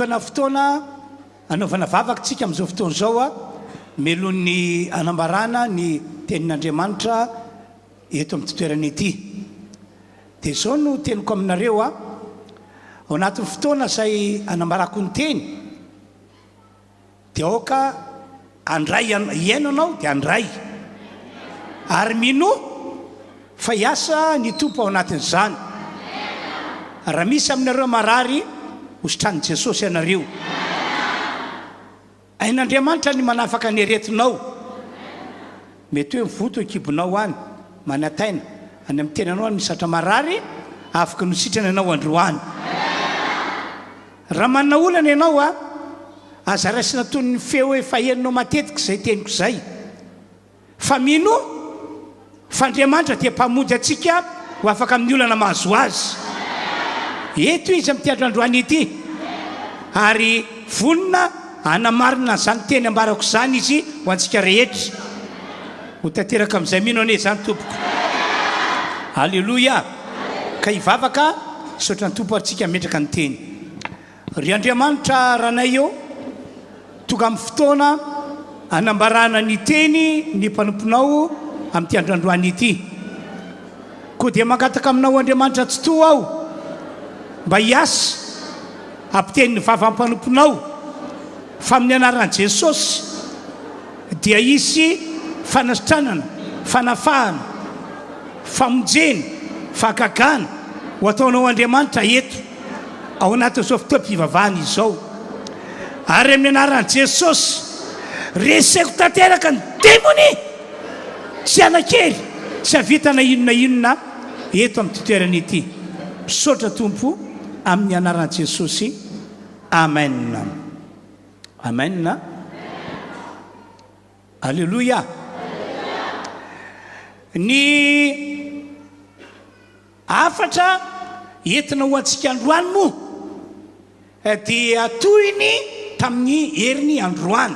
manokana fotoana anaovana vavakantsika amin'izao fotoana zao a melon'ny anambarana ny tenin'Andriamanitra eto amin'ny toerana ity. Dia zao no teniko aminareo a ao anatin'ny fotoana izay anambarako ny teny dia aoka andray iainanao dia andray ary mino fa hiasa ny tompo ao anatin'izany. Raha misy aminareo marary hositranin' Jesosy ianareo. Ain'Andriamanitra ny manafaka ny aretinao. Mety hoe mivoto ekibonao any manataina any amin'ny tenanao any misatra marary afaka nositrana ianao androany. Raha manana olana ianao a aza raisina toy ny feo efa henonao matetika izay teniko izay. Fa mino fa Andriamanitra dia mpamonjy antsika ho afaka amin'ny olana mahazo azy. Eto izy amin'ity androandroany ity ary vonona anamarina izany teny ambarako izany izy ho antsika rehetra. Ho tanteraka amin'izay mino ane izany tompoko. Halleloia. Ka hivavaka saotra ny tompo antsika metraka ny teny. Ry Andriamanitra ranay eo tonga amin'ny fotoana anambarana ny teny ny mpanomponao amin'ity androandroany ity. Koa dia mangataka aminao Andriamanitra tsy toa aho mba hiasa ampiteny ny vava-mpanomponao fa amin'ny anaran'i Jesosy dia hisy fanasitranana, fanafahana, famonjena, fahagagana ho ataonao Andriamanitra eto ao anatin'izao fotoam-pivavahana izao. Ary amin'ny anaran'i Jesosy reseko tanteraka ny demony sy anakely sy havitana inona eto amin'ny toerana ity. Misaotra tompo amin'ny anaran'i Jesosy. Amen. Amen. Alléluia. Ny afatra entina ho antsika androany moa dia toyny tamin'ny herin'ny androany.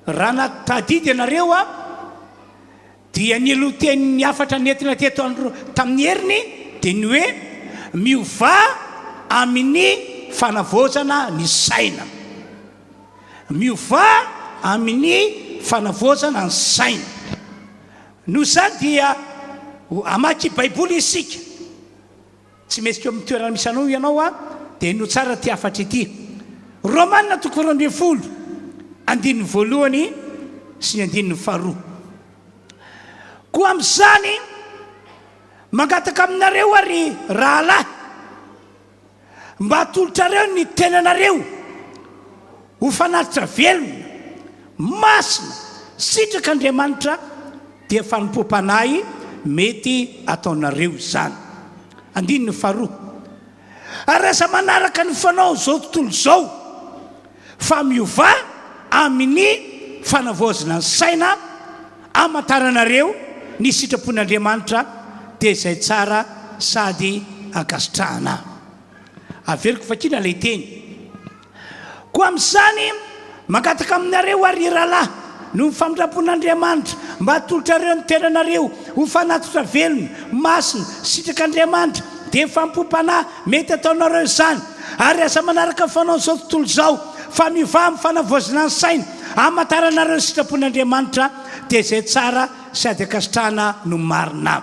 Raha natadidy ianareo a dia ny lotenin'ny afatra nentina teto tamin'ny heriny dia ny hoe miova amin'ny fanavozana ny saina. Miova amin'ny fanavozana ny saina. Noho izany dia amaky baiboly isika. Tsy mesika eo amin'ny toerana misy anao ianao a dia no tsara ty afatra ity. Romanina 12 andininy voalohany sy ny andininy faharoa. Koa amin'izany mangataka aminareo ary rahalahy mba atolotrareo ny tenanareo ho fanatitra velona masina sitraka Andriamanitra dia fanompo-panahy mety ataonareo izany. Andininy faharoa. Ary aza manaraka ny fanao zao tontolo zao fa miova amin'ny fanavozana ny saina amantaranareo ny sitrapon'Andriamanitra dia izay tsara sady ankasitrahana. Averiko fakina ilay teny. Koa amin'izany mangataka aminareo ary rahalahy no famindrampon'Andriamanitra mba atolotrareo ny tenanareo ho fanatitra velona masina sitrak'Andriamanitra dia fampom-panahy mety ataonareo izany. Ary aza manaraka fanao zao tontolo zao fa miova amin'ny fanavozana ny saina amantaranareo ny sitrapon'Andriamanitra dia izay tsara sady ankasitrahana no marina.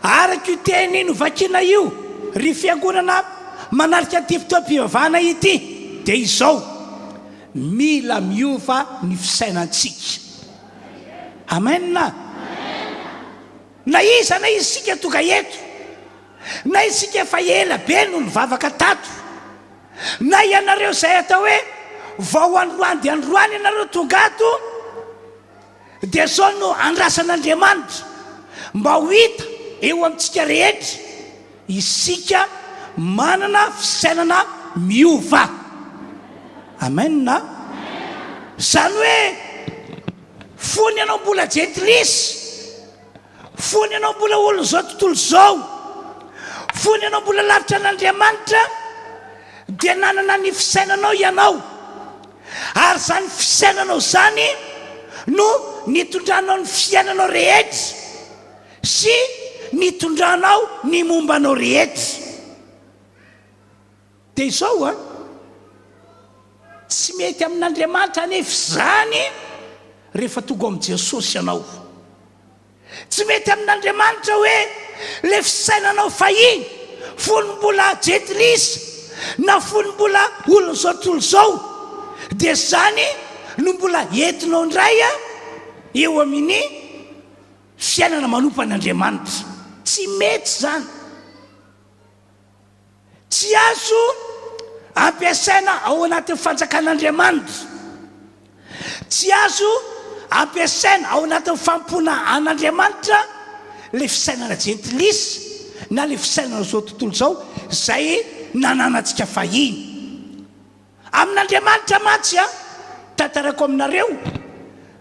Araka io teny novakina io ry fiangonana manarika ty fotoam-pivavahana ity dia izao mila miova ny fisainantsika. Amen. Na iza na isika tonga eto na isika efa ela be no nivavaka tato na ianareo izay atao hoe vao androany dia androany ianareo tonga ato dia zao no andrasan'Andriamanitra mba ho hita eo amintsika rehetra isika manana fisainana miova. Amen. Zany hoe fony ianao mbola jentrisy, fony ianao mbola olona zao tontolo zao, fony ianao mbola lavitra an'Andriamanitra dia nanana ny fisainanao ianao. Ary zany fisainanao zany no nitondranao ny fiainanao rehetra sy nitondranao ny mombanao rehetra. dia izao tsy mety amin'Andriamanitra anefa zany rehefa tonga amin'i Jesosy ianao. Tsy mety amin'Andriamanitra hoe le fisainanao fahiny folom-bola jetilisa na folom-bola olona zao tontolo zao dia zany no mbola entinao indray eo amin'ny fiainana manompan'Andriamanitra. Tsy mety zany. Tsy azo ampiasaina ao anatin'ny fanjakan'Andriamanitra. Tsy azo ampiasaina ao anatin'ny fampona an'Andriamanitra le fisainana jentilisa na le fisainana zao tontolo zao zay nananantsika fahiny. Amin'Andriamanitra matsy tantarako aminareo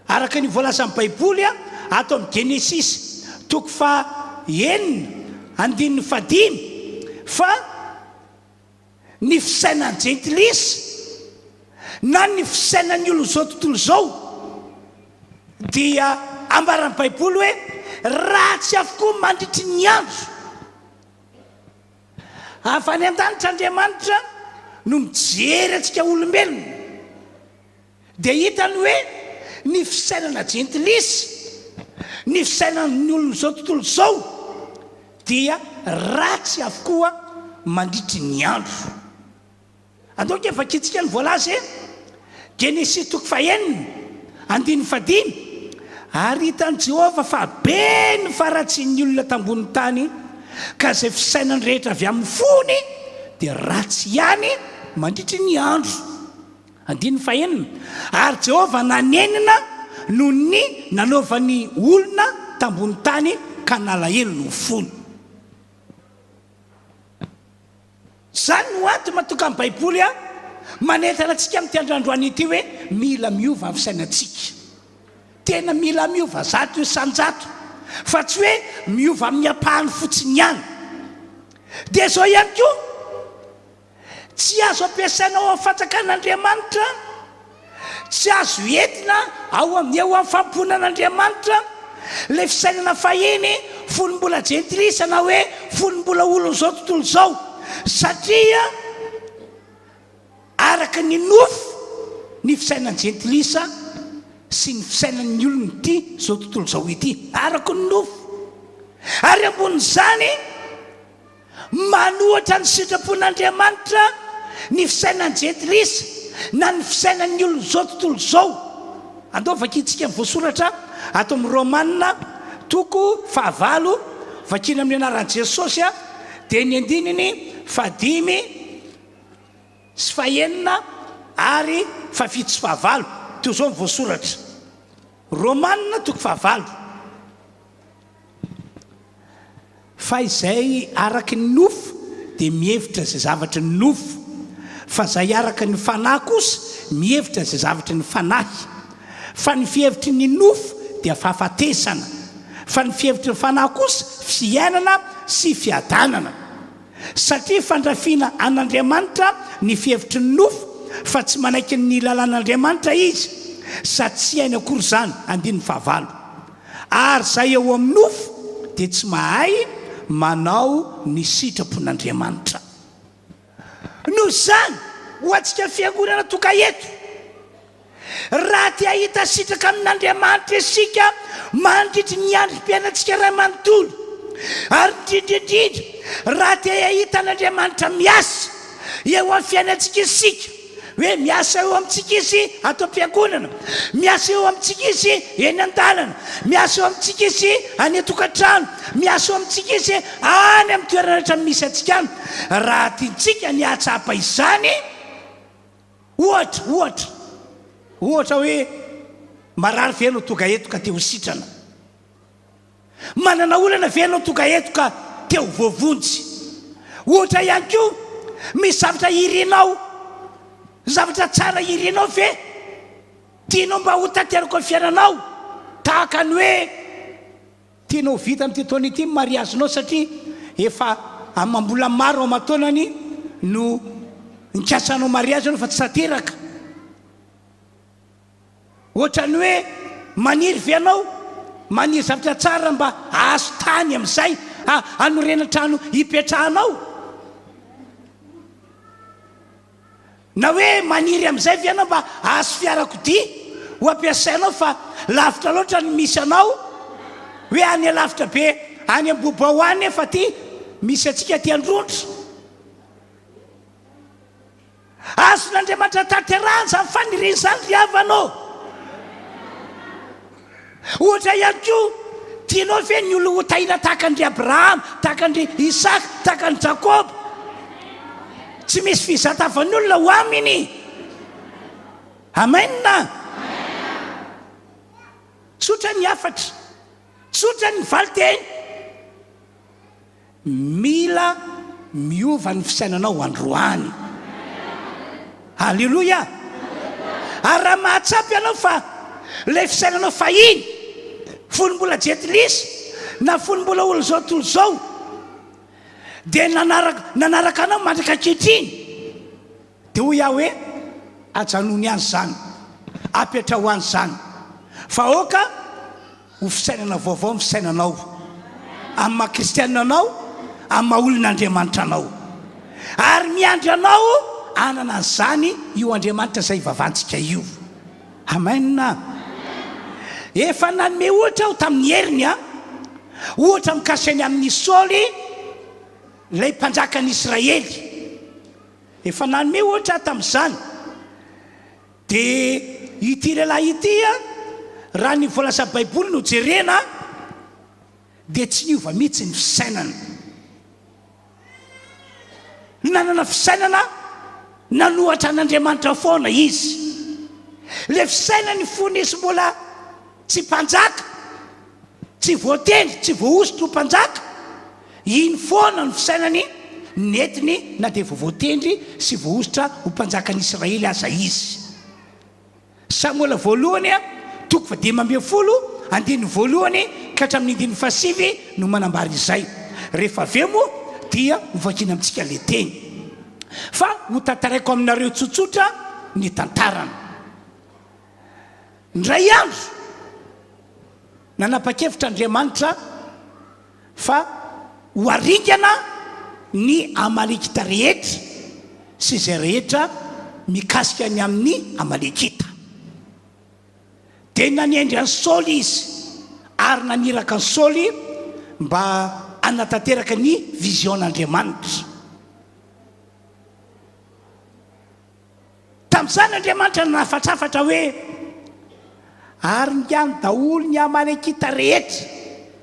araka ny voalaza amin'ny Baiboly ato amin'ny Genesis 9:1-5 fa ny fisainan'ny jentilisa na ny fisainan'ny olona zao tontolo zao dia ambaran'ny Baiboly hoe ratsy avokoa mandritry ny andro. Avy any an-danitra Andriamanitra no mijery antsika olombelona dia hitany hoe ny fisainana jentilisa ny fisainan'ny olona zao tontolo zao dia ratsy avokoa mandritry ny andro. Andoka efa kitsika ny voalaza Genesis 9:1-5 ary hitany Jehova fa be ny faratsian'ny olona tambony tany ka zay fisainany rehetra avy amin'ny fony dia ratsy ihany mandritry ny andro. 5 ary Jehova nanenina noho ny nanaovan'ny olona tambony tany ka nalahelo no fony. Zany no antony mahatonga amin'ny Baiboly manentana antsika amin'ity androandroany ity hoe mila miova amin'ny fisainantsika. Tena mila miova zato isan-jato fa tsy hoe miova amin'ny ampahany fotsiny ihany. Dia zao ihany koa tsy azo ampiasaina ao amin'ny fanjakan'Andriamanitra, tsy azo entina ao amin'ny famponan'Andriamanitra le fisainana fahiny folom-bola jentilisa na hoe folom-bola olona zao tontolo zao, satria araka ny nofo ny fisainan'ny jentilisa sy ny fisainan'ny olona ity zao tontolo zao ity, araka ny nofo. Ary ambonin'izany manohatra ny sitrapon'Andriamanitra ny fisainan'ny jentilisa na ny fisainan'ny olona zao tontolo zao. Andao vakitsika amin'ny voasoratra ato amin'ny Romanina 9:9 vakina amin'ny anaran'i Jesosy dia ny 5:5 sy 6 ary 7 sy 9 teo zao ny voasoratra. Romanina 9:9 fa izay araky ny nofo dia mihevitra zay zavatra ny nofo, fa zay araka ny fanahy kosa mihevitra zay zavatra ny fanahy. Fa ny fihevitry ny nofo dia fahafatesana, fa ny fihevitry ny fanahy kosa fiainana sy fiadanana. Satria fandrafiana an'Andriamanitra ny fihevitry ny nofo fa tsy manaiky ny lalàn'Andriamanitra izy, sady tsy hainy akory zany. 5 ary zay eo amin'ny nofo dia tsy mahay manao ny sitrapon'Andriamanitra. Noho zany ho antsika fiangonana toka eto, raha tia hita sitraka amin'Andriamanitra isika mandritry ny androm-piainantsika ray manontolo, ary indrindrindrindra raha tia hita an'Andriamanitra miasa eo amin'ny fiainantsika isika, hoe miasa eo amintsika izy atao am-piangonana, miasa eo amintsika izy eny an-dalana, miasa eo amintsika izy any an-tokantrano, miasa eo amintsika izy any amin'ny toerana rehetra misy antsika any. Raha tiantsika ny hatsapa izany, ohatra hoe marary ve anao toga eto ka teo sitrana, manana olana ve anao toga eto ka teo voavonjy, ohatra ihany koa misy zavatra irinao, zavatra tsara irinao ve tianao mba ho tanterako ny fiainanao, tahaka ny hoe tianao vita amin'ity taona ity mariazinao satria efa amam-bola maro ao aman-taonany no nikasanao mariazy anao fa tsy tanteraka. Ohatrany hoe maniry ve anao, maniry zavatra tsara mba azo tany amin'izay hanorena trano hipetrahanao. na hoe maniry amin'izay viana mba azo fiarakodia ho ampiasainao fa lavitra loatra ny misy anao hoe any lavitra be any am-bobao any efa ty misy atsika ty androndro azon'Andriamanitra tanterahany zany faniriny zany ry havanao ohatra ihany koa tianao ve ny olo hotahina tahaka andry Abrahama tahaka andry Isaka tahaka andry Jakoba tsy misy fizatavan'olona ho aminy amenna tsotra ny afatra tsotra ny valiteny mila miova ny fisainanao androany halleloia ary raha mahatsapy ianao fa ilay fisainanao fahiny folombola jetilisa na folombola olo zao tontolo zao dia nanaraka anao mandraka ankehitriny dia ho iaho hoe ajanony any zany apetra ho any zany fa oka ho fisainana vaovao ny fisainanao amin'ny maha kristianina anao amin'ny maha olon'Andriamanitra anao ary miandry anao anana zany io Andriamanitra izay vavantsika io amenna efa nanome ohatra aho tamin'ny heriny ohatra mikasiny amin'ny Saoly ilay mpanjakan'ny Israely efa nanome ohatra tamin'izany dia ity lehilahy ity raha ny voalaza baiboly no jerena dia tsy niova mihitsy ny fisainana nanana fisainana nanohatra an'Andriamanitra foana izy le fisainany fonisy mbola tsy mpanjaka tsy voatendry tsy voaositro mpanjaka iny foana ny fisainany netiny na dia voatendry sy voaositra ho mpanjakan'ny Israely aza izy Samuela voalohany toko fa 12 andiny voalohany ka hatramin'ny 15 no manambara izay rehefa aveo moa dia hovakina amintsika le teny fa ho tantaraiko aminareo tsotsotra ny tantarana ndray andro nanapa-kevitra Andriamanitra fa ho aringana ny Amalekita rehetra sy izay rehetra mikasika ny amin'ny Amalekita dia naniendry any Saoly izy ary naniraka ny Saoly mba anatanteraka ny vision'Andriamanitra tamin'izany Andriamanitra nafatrafatra hoe ary niany daholo ny Amalekita rehetra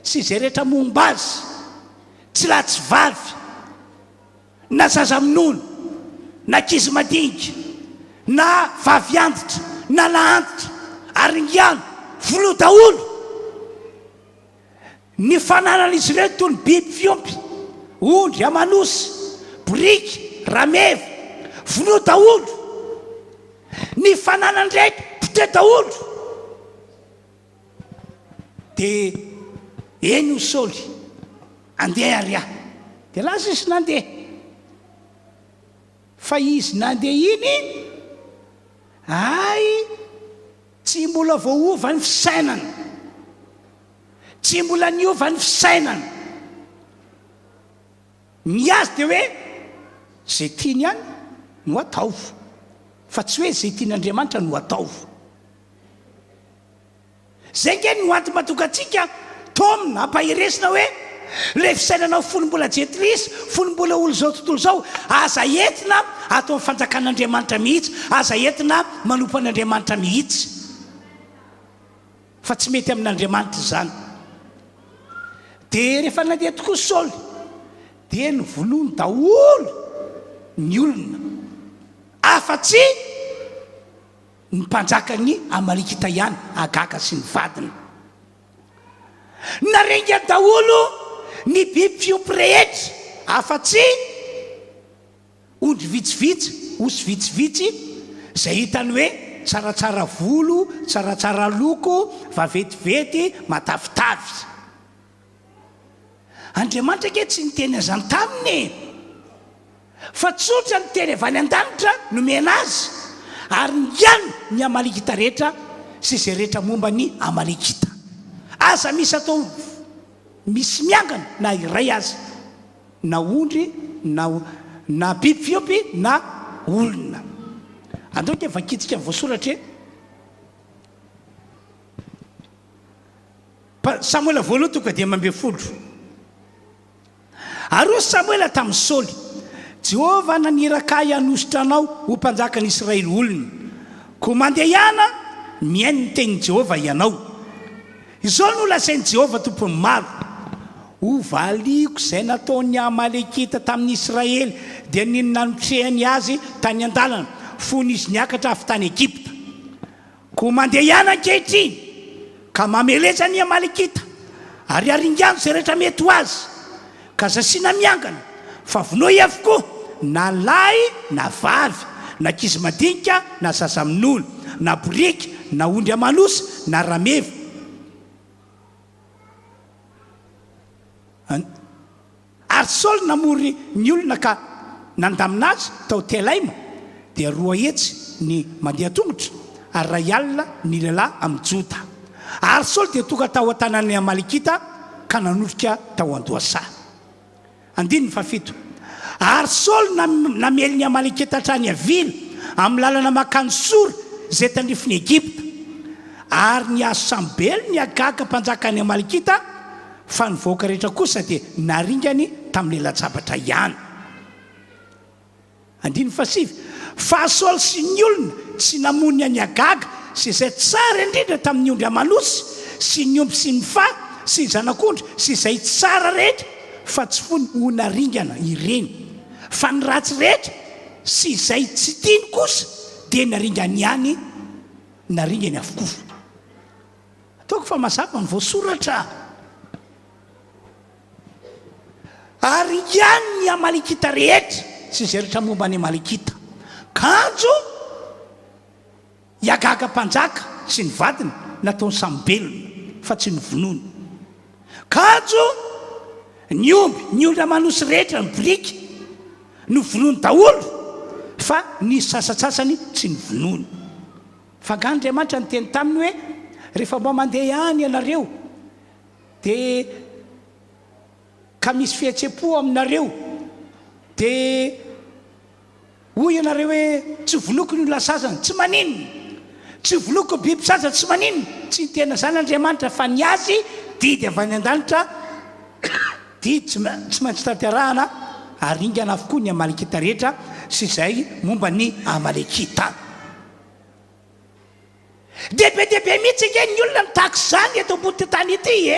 sy izay rehetra momba azy tsy lahy tsy vavy na zaza minono na ankizy madinika na vavy antitra na lahy antitra ary ngiano volo daholo ny fananan'izy ireo toy ny biby fiompy ondry amanosy boriky rameva volo daholo ny fananany ndraiky pote daholo dia eny ho Saoly andeha ary aho dia lasa izy nandeha fa izy nandeha iny ay tsy mbola voaova ny fisainana tsy mbola niova ny fisainana ny azy dia hoe zay tiany ihany no ataovo fa tsy hoe zay tian'Andriamanitra no ataovo zay nge no anty matoka antsika tomina ampahiresina hoe le fisainanao folombola jetilisa folombola olo zao tontolo zao aza entina atao amin'ny fanjakan'Andriamanitra mihitsy aza entina manompo an'Andriamanitra mihitsy fa tsy mety amin'Andriamanitra zany dia rehefa nandeha tokoa Saoly dia novolony daholo ny olona afa-tsy ny mpanjakany Amalekita ihany Agaka sy ny vadiny narenga daholo ny biby fiompy rehetra afa-tsy ondry vitsivitsy osy vitsivitsy zay hitany hoe tsaratsara volo tsaratsara loko vavetivety matavitavy Andriamanitra ke tsy niteny azany taminy fa tsotra ny teny avy any an-danitra nomena azy ary ngiany ny Amalekita rehetra sy izay rehetra momba ny Amalekita aza misy atao misy miangana na iray azy na ondry na biby fiompy na olona andao ke vakitsika voasoratra Samuela voaloha tonga dia mambe folo ary Samuela tamin'ny Saoly Jehovah naniraka hanositra anao ho mpanjakan'ny Israely olona ko mandeha ihana miaino ny tenin'i Jehovah ianao izao no lazain'i Jehovah tompony maro ho valiko izay nataon'ny Amalekita tamin'ny Israely dia niny nanotrehany azy tany an-dalana fony izy niakatra avy tany Egypta ko mandeha ihana ankehitriny ka mameleza ny Amalekita ary aringano izay rehetra mety ho azy ka zasiana miangana fa vonoy avokoa na lahy na vavy na kizy madinika na zaza amin'olo na borika na ondry amanosy na rameva ary Saoly namory ny olona ka nandamina azy tao Telaima dia 2 hetsy ny mandeha tongotra ary 2 alina ny lehilahy amin'ny Joda ary Saoly dia tonga tao an-tanan'ny Amalekita ka nanotrika tao Andohasa 7 ary Saoly namely ny Amalekita hatrany avila amin'ny lalana makany Sora izay tandrifiny Egypta ary ny asambely ny Agaga mpanjakan'ny Amalekita fa ny voaka rehetra kosa dia naringany tamin'ny latsabatra ihany 7 fa Saoly sy ny olona tsy namony ny Agaga sy izay tsara indrindra tamin'ny ondry amanosy sy ny omby sy ny fa sy ny zanak'ondry sy izay tsara rehetra fa tsy fony ho naringana ireny fa ny ratsy rehetra sy izay tsy tiany kosa dia naringany ihany naringany avokoa ataoko fa mazava ny voasoratra ary ihany ny Amalekita rehetra sy izay rehetra momba ny Amalekita kanjo Agaga mpanjaka sy ny vadiny nataony sambelona fa tsy ny vonoany kanjo ny ondry amanosy rehetra ny borika no vonoany daholo fa ny sasatsasany tsy ny vonoany fa Andriamanitra ny teny taminy hoe rehefa mba mandeha ihany ianareo dia ka misy fihetsem-po aminareo dia hoy ianareo hoe tsy vonoko ny olona sasany tsy maninona tsy vonoko biby sasany tsy maninona tsy tena zany Andriamanitra fa ny azy didy avy any an-danitra didy tsy maintsy tanterahana aringana avokoa ny Amalekita rehetra sy izay momba ny Amalekita dehibe mihitsy ke ny olona mitahaka izany eto ambony tany ity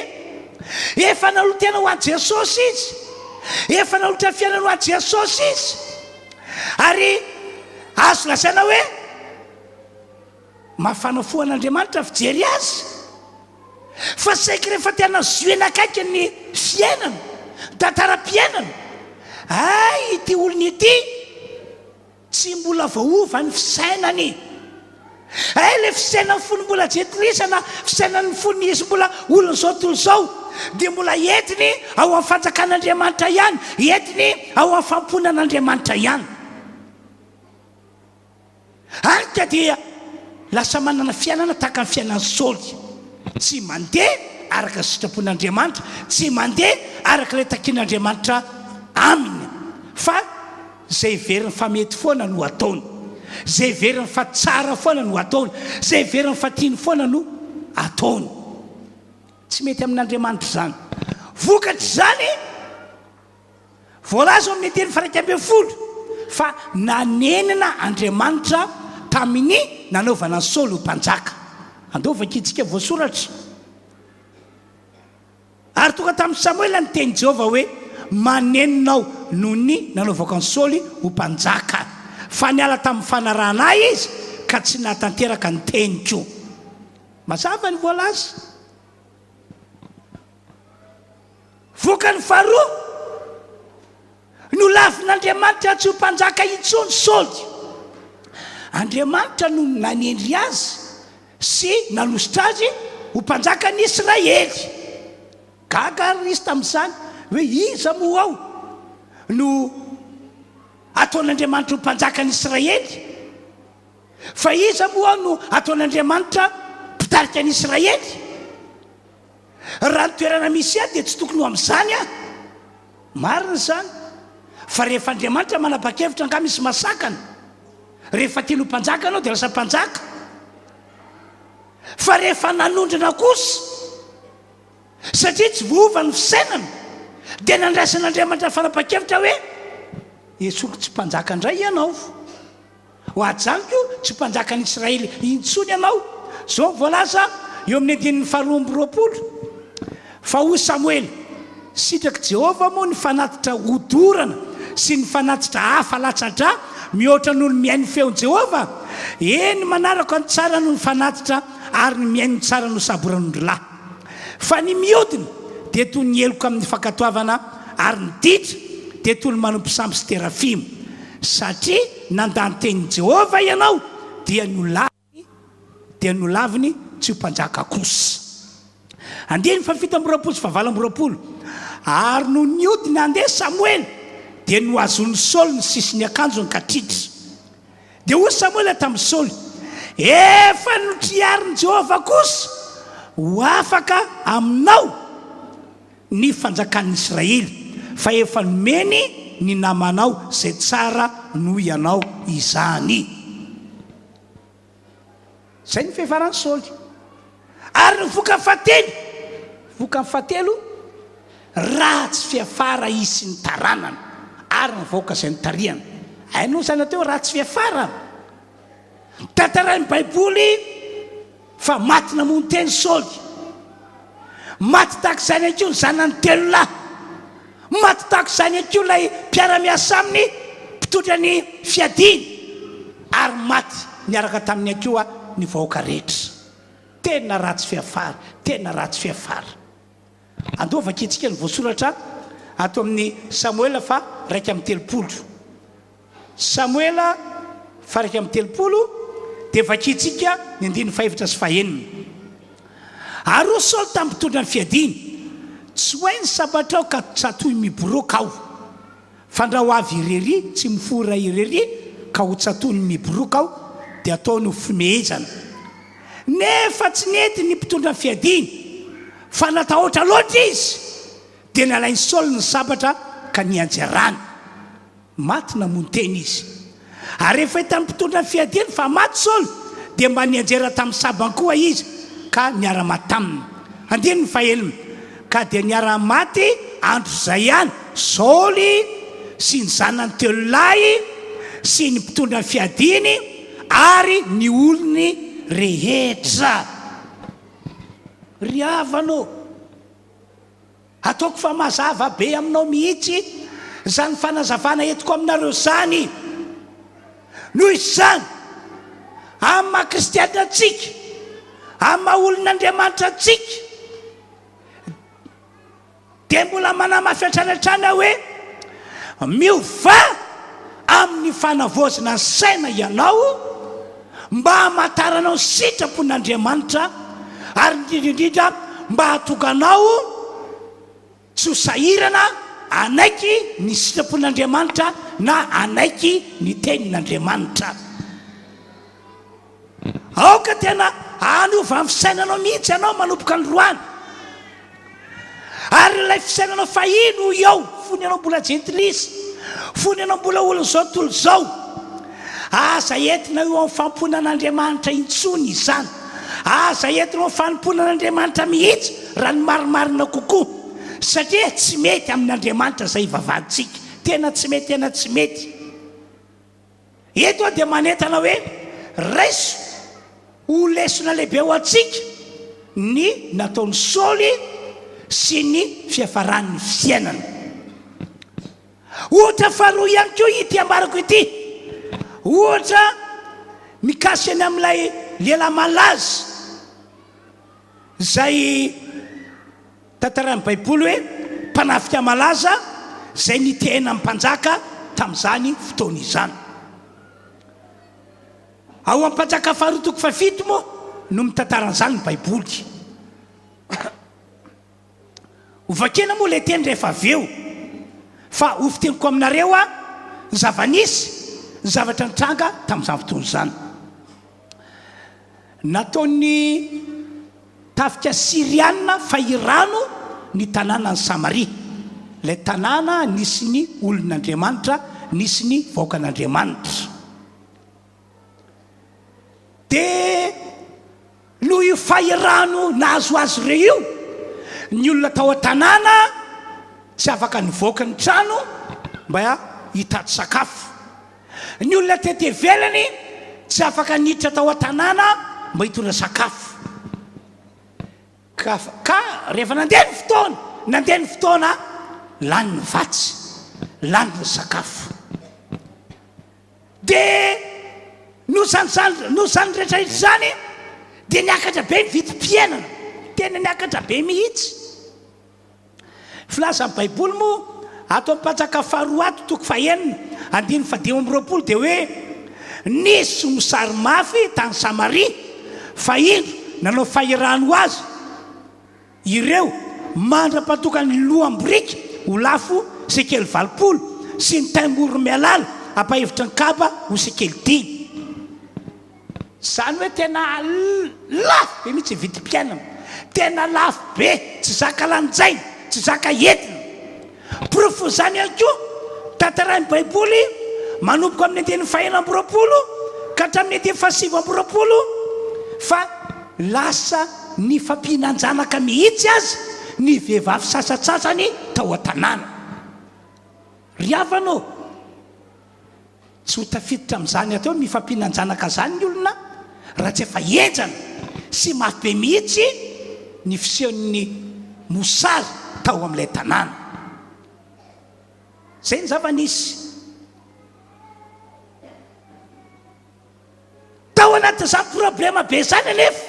efa nalotena ho an'i Jesosy izy efa nalotra fiainana ho an'i Jesosy izy ary azo lazaina hoe mahafanafo an'Andriamanitra fijery azy fa saika rehefa tena zoena akaiky ny fiainana tantara-piainana ity olona ity tsy mbola vaova ny fisainany le fisainany fony mbola jetrisana fisainany fony izy mbola olona zao tontolo zao dia mbola entiny ao amin'ny fanjakan'Andriamanitra ihany entiny ao amin'ny famponan'Andriamanitra ihany ka dia lasa manana fiainana tahaka ny fiainan'ny Saoly tsy mandeha araka sitrapon'Andriamanitra tsy mandeha araka ilay takian'Andriamanitra aminy fa zay veriny fa mety foana no ataony zay veriny fa tsara foana no ataony zay veriny fa tiany foana no ataony tsy mety amin'Andriamanitra zany vokatra zany voalaza amin'ny teny faraika ambin'ny folo fa nanenina Andriamanitra tamin'ny nanaovana Saoly ho mpanjaka andao vakitsika voasoratra ary tonga tamin'ny Samuela ny teny Jehovah hoe maneninao noho ny nanaovako ny Saoly ho mpanjaka fa niala tamin'ny fanarahana izy ka tsy nahatanteraka ny teniko mazava ny voalaza vokany faharoa no lavin'Andriamanitra tsy ho mpanjaka intsony Saoly Andriamanitra no nanendry azy sy nanositra azy ho mpanjaka ny Israely gaga izy tamin'izany hoe iza moa ao no ataon'Andriamanitra ho mpanjaka ny Israely fa iza moa ao no ataon'Andriamanitra mpitarika ny Israely raha ny toerana misy ahy dia tsy tokony ho amin'izany marina zany fa rehefa Andriamanitra manapa-kevitra nga misy masakana rehefa tiano mpanjaka anao dia lasa mpanjaka. Fa rehefa nanondrana kosa satria tsy voova ny fisainana dia nandraisan'Andriamanitra fanapahan-kevitra hoe esoko tsy mpanjaka indray ianao. Ho ajaniko tsy mpanjaka an'Israely intsony ianao. Zao voalaza eo amin'ny andininy 2:20 fa hoy Samuely, sitraky Jehova moa ny fanatitra hodorana sy ny fanatitra hafa latsatra mihoatra noho ny miainy feon'i Jehova. Eny manaraka ny tsara noho ny fanatitra ary ny miainy tsara no saboran'ondrolahy. Fa ny mihodina dia toy ny eloko amin'ny fankatoavana ary ny ditra dia toy ny manompo samby sy terafimo. Satria nandany tenin'i Jehova ianao dia nolaviny tsy ho mpanjaka kosa. Andiny fa 7:20 fa 9:20 ary no nihodina andeha Samuely dia noazon'ny Saoly ny sisiny akanjony ka tritra. Dia hoy Samuely tamin'ny Saoly, efa notriarin'i Jehova kosa ho afaka aminao ny fanjakan'ny Israely, fa efa nomeny ny namanao zay tsara noho ianao izany. Zay ny fihefaran'ny Saoly. Ary ny voka fahatelo raha tsy fiafara isy ny taranana ary ny voaka izay nitariana. Hainao zany teo raha tsy fiafara. Tantarain'ny Baiboly fa maty namono teny Saoly. Maty tahaka izany akio ny zanany telo lahy. Maty tahaka izany akio ilay mpiara-miasa aminy mpitondra ny fiadiny. Ary maty niaraka tamin'ny akio ny vahoaka rehetra. Tena ratsy fiafara, tena ratsy fiafara. Andova kitsika ny voasoratra ato amin'ny Samuela fa 1:30. Samuela fa 1:30 dia vakitsika ny 5 sy 9. Ary Saoly tamin'ny mpitondra ny fiadiny, tsy hoe ny sabatra ao ka tsatoy miboroka ao. Fandraho avy irery, tsy mifora irery ka ho tsatoy miboroka ao dia ataony ho fimehezana. Nefa tsy nety ny mpitondra ny fiadiny fa natahotra loatra izy dia nalainy Saoly ny sabatra ka nianjarany. Maty namono teny izy. Ary rehefa hitan'ny mpitondra ny fiadiny fa maty Saoly dia mba nianjera tamin'ny sabany koa izy ka niara-maty taminy. Andiny ny 9 ka dia niara-maty andro izay ihany Saoly sy ny zanany telo lahy sy ny mpitondra ny fiadiny ary ny olony rehetra. Ry havano, ataoko fa mazava be aminao mihitsy zany fanazavana etiko aminareo zany. Noho izany amin'ny maha kristianina antsika, amin'ny maha olon'Andriamanitra antsika dia mbola manamafy hatranatrana hoe miova amin'ny fanavozana ny saina ianao mba hamatarana ny sitrapon'Andriamanitra ary indrindra mba hatokanao tsy ho sahirana anaiky ny sitrapon'Andriamanitra na anaiky ny tenin'Andriamanitra. Aoka tena hanova amin'ny fisainanao mihitsy ianao manomboka androany. Ary ilay fisainanao fahino eo, fony ianao mbola jentilisa, fony ianao mbola olona zao tontolo zao. Aza entina eo amin'ny famponan'Andriamanitra intsony izany. Aza entina eo amin'ny famponan'Andriamanitra mihitsy raha ny marimarina kokoa. Satria tsy mety amin'Andriamanitra izay ivavahantsika. Tena tsy mety, tena tsy mety. Eto dia manentana hoe raiso ho lesona lehibe ho antsika ny nataon'ny Saoly sy ny fiafaran'ny fiainana. Ohatra faharoa ihany koa ity ambarako ity. Ohatra mikasy any amin'ilay lehilahy malaza zay tantarain'ny Baiboly hoe mpanafika malaza zay nitehina amin'ny mpanjaka tamin'izany fotoana izany. Ao amin'ny mpanjaka faharoa toko 7 moa no mitantaran'izany ny Baiboly. Hovakena moa ilay teny rehefa avy eo fa ho fiteniko aminareo ny zava-nisy, ny zavatra nitranga tamin'izany fotoana izany. Nataony tafika Siriana fa irano ny tanàna ny Samaria. Ilay tanàna nisy ny olon'Andriamanitra, nisy ny vahoakan'Andriamanitra. fahirano nahazo azy ireo io ny olona tao an-tanàna tsy afaka nivoaka ny trano mba hitady sakafo, ny olona tety ivelany tsy afaka niditra tao an-tanàna mba hitondra sakafo. Ka rehefa nandeha ny fotoana lany ny vatsy, lany ny sakafo. Dia nosany rehetra zany dia niakatra be vidim-piainana, tena niakatra be mihitsy. Filaza amin'ny baiboly moa ato amin'ny patsaka faharoa ato toko fahaenina andiny fadimy amby roapolo dia hoe nisy mosary mafy tany Samaria fa indro nanao fahirano azy ireo mandra-patokany loam-borika ho lafo sekely 20 sy ny taimoro mialala apahevitra ny kapa ho sekely 10. Zany hoe tena lafo be mihitsy vidim-piainana, tena lafo be, tsy zaka lanjaina, tsy zaka entina. Profo zany ihany koa tantarain'ny baiboly manomboka amin'ny andiny fahaenina amby roapolo ka hatramin'ny andiny fahasivy amby roapolo fa lasa ny fampihinanjanaka mihitsy azy ny vehivavy sasatsasany tao an-tanàna. Riavanao tsy ho tafiditra amin'izany atao mifampihinanjanaka zany ny olona raha tsy efa enjana sy mafy be mihitsy ny fisehon'ny mosary tao amin'ilay tanàna. Zay ny zava-nisy tao anatin'izany problema be zany anefa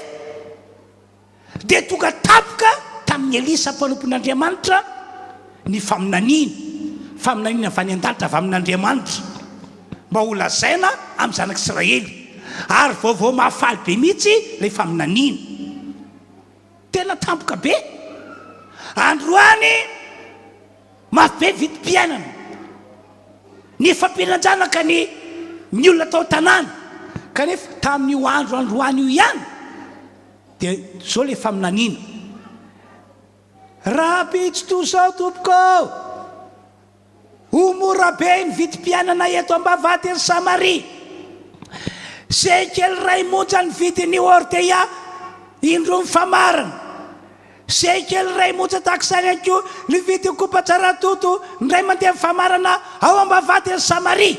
dia tonga tapoka tamin'ny Elisa mpanompon'Andriamanitra ny faminaniana avy any an-danitra avy amin'Andriamanitra mba ho lazaina amin'ny zanak'Israely, ary vaovao mahafaly be mihitsy ilay faminaniana, tena tampoka be. Androany mafy be vidim-piainana, ny fampihinanjanaka ny olona tao tanàna, kanefa tamin'io andro androany io ihany dia zao le faminaniana. Raha pitsy toy zao tompoko, ho mora be ny vidim-piainana eto ambavady ny Samaria, sekely ray monja ny vidiny Ortea indro mifamarana, sekely ray monja tahak'izany ihany koa ny vidiny kopa tsara toto ndray mandeha mifamarana ao ambavady ny Samaria.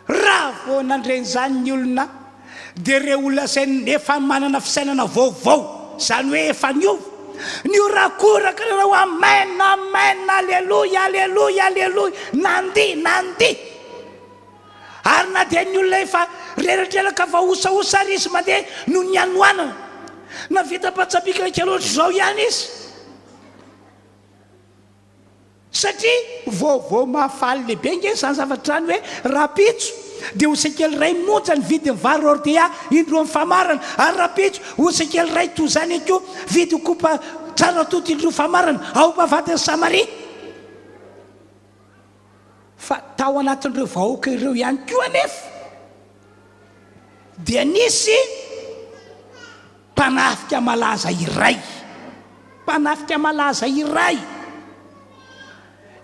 Raha vao nandreny zany ny olona dia ireo olona zay efa manana fisainana vaovao, zany hoe efa niova ny orakoraka reo amen amen alleluia alleluia alleluia nandy ary na dia ny olona efa reratrelaka fa osaosa ary izy mandeha no ny anoanana na vita patsapika keloatra zao ihany izy, satria vaovao mahafaly lehibe nge zany zavatrany hoe rapitso dia ho sekely ray monja ny vidy ny vary Ortea indro mifamarana, ary rapitso ho sekely ray toy zany koa vidy kopa tsara toto indro mifamarana ao ambavady ny Samaria. Fa tao anatin'ireo vahoaka ireo ihany koa anefa dia nisy mpanafika malaza iray,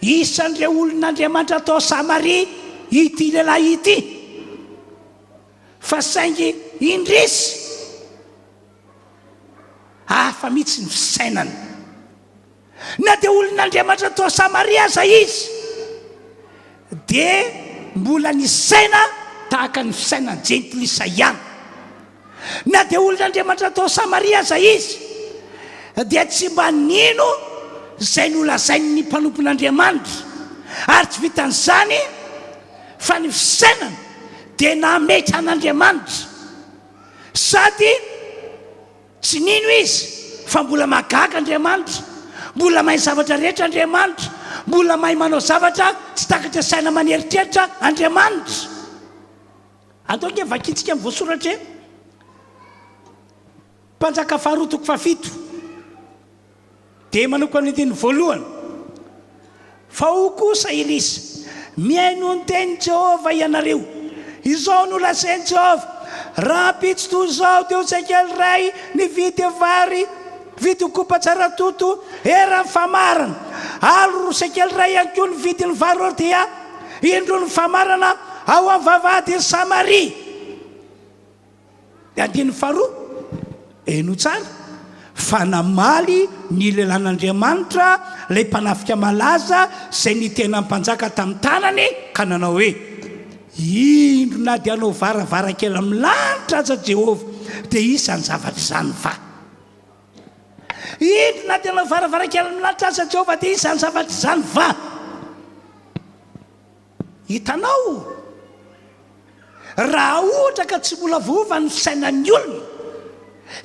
isan'ireo olon'Andriamanitra tao Samaria ity lehilahy ity, fa saingy indrisy hafa mihitsy ny fisainana. Na dia olon'Andriamanitra tao Samaria aza izy dia mbola ny saina tahaka ny fisainany jentilisa ihany. Na dia olon'Andriamanitra tao Samaria aza izy dia tsy mba nino zay nolazainy ny mpanompon'Andriamanitra, ary tsy vitan'izany fa ny fisainana dia nametra an'Andriamanitra, sady tsy nino izy fa mbola magaga Andriamanitra, mbola mahay zavatra rehetra Andriamanitra, mbola mahay manao zavatra tsy takatra saina maneritreritra Andriamanitra. Ataonge vakitsika amin'ny voasoratra Mpanjaka faharoa toko fahafito dia manoko amin'ny andiny voalohany, fa ho kosa Elisa, miaino ny teny Jehova ianareo, izao no lazainy Jehova, raha pitsy toy zao dia ho sekely ray ny vidy vary, vidy kopa tsara toto era mifamarana, ary ro sekely ray ihany koa ny vidy ny vary Ortea indro ny mifamarana ao amin'ny vavahady ny Samaria. Dia andiny faharoa eno tsara fa namaly ny lelan'Andriamanitra lay mpanafika malaza zay ny tena mpanjaka tamin'ny tanany ka nanao hoe indro na dia anao varavarakely amin'ny lanitra aza Jehova dia isany zavatra izany fa indro na dia anao varavarakely amin'ny lanitra aza Jehova dia isany zavatra izany va hitanao raha ohatra ka tsy mbola voava ny fisainan'ny olona